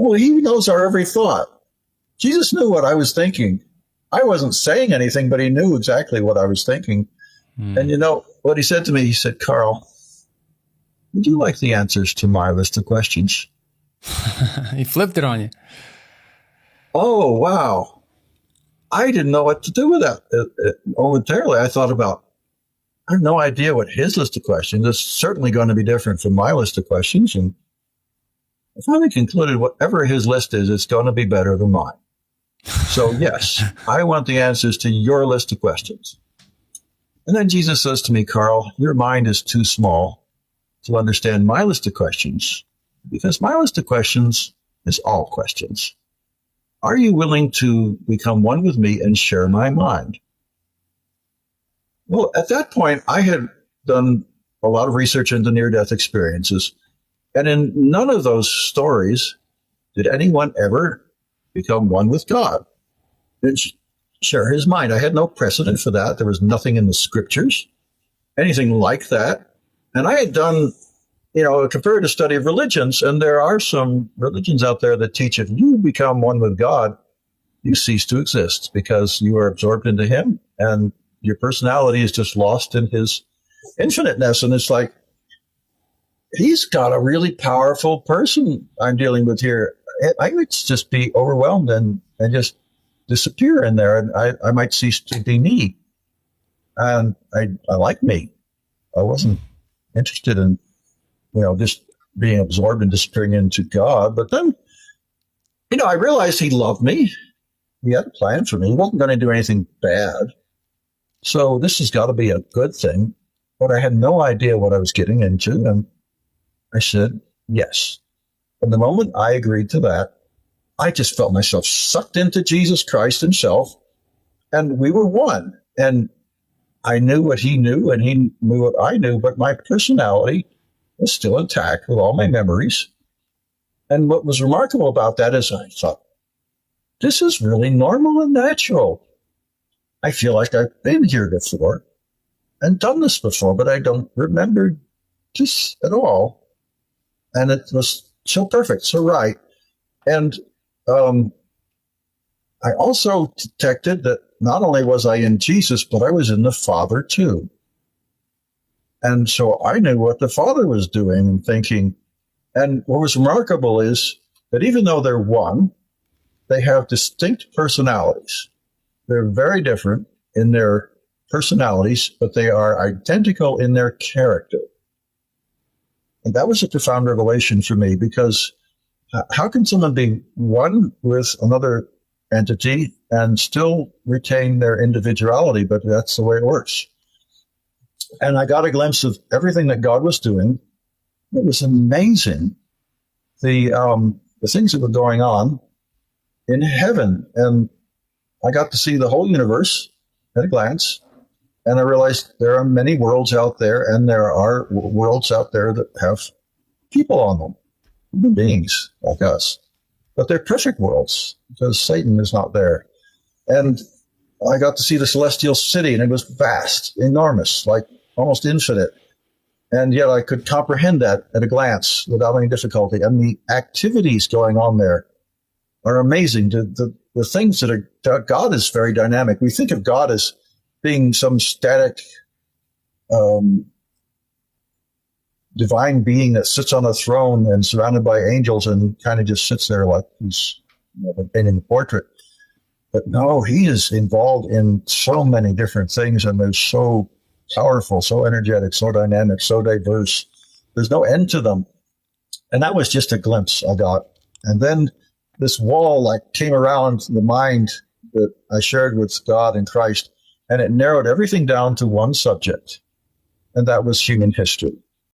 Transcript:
Well, he knows our every thought. Jesus knew what I was thinking. I wasn't saying anything, but he knew exactly what I was thinking. And you know what he said to me? He said, Carl, would you like the answers to my list of questions? He flipped it on you. Oh, wow. I didn't know what to do with that. Momentarily, I thought about, I have no idea what his list of questions is. Certainly going to be different from my list of questions. And I finally concluded whatever his list is, it's going to be better than mine. So yes, I want the answers to your list of questions. And then Jesus says to me, Carl, your mind is too small to understand my list of questions, because my list of questions is all questions. Are you willing to become one with me and share my mind? Well, at that point, I had done a lot of research into near-death experiences, and in none of those stories did anyone ever become one with God and share his mind. I had no precedent for that. There was nothing in the scriptures, anything like that. And I had done, a comparative study of religions, and there are some religions out there that teach if you become one with God, you cease to exist because you are absorbed into him and your personality is just lost in his infiniteness. And it's like, he's got a really powerful person I'm dealing with here. I would just be overwhelmed and just disappear in there, and I might cease to be me. And I like me. I wasn't interested in, just being absorbed and disappearing into God. But then, I realized he loved me. He had a plan for me. He wasn't going to do anything bad. So this has got to be a good thing. But I had no idea what I was getting into. And I said, yes. And the moment I agreed to that, I just felt myself sucked into Jesus Christ himself. And we were one. And I knew what he knew, and he knew what I knew, but my personality was still intact with all my memories. And what was remarkable about that is I thought, this is really normal and natural. I feel like I've been here before and done this before, but I don't remember this at all. And it was so perfect, so right. And I also detected that not only was I in Jesus, but I was in the Father too. And so I knew what the Father was doing and thinking. And what was remarkable is that even though they're one, they have distinct personalities. They're very different in their personalities, but they are identical in their character. And that was a profound revelation for me, because how can someone be one with another entity and still retain their individuality? But that's the way it works. And I got a glimpse of everything that God was doing. It was amazing. The things that were going on in heaven. And I got to see the whole universe at a glance. And I realized there are many worlds out there, and there are worlds out there that have people on them, human beings like us. But they're perfect worlds because Satan is not there. And I got to see the celestial city, and it was vast, enormous, like almost infinite. And yet I could comprehend that at a glance without any difficulty. And the activities going on there are amazing. The things that are, God is very dynamic. We think of God as being some static divine being that sits on a throne and surrounded by angels and kind of just sits there like he's painting a portrait. But no, he is involved in so many different things, and they're so powerful, so energetic, so dynamic, so diverse. There's no end to them. And that was just a glimpse I got. And then this wall came around the mind that I shared with God and Christ, and it narrowed everything down to one subject, and that was human history.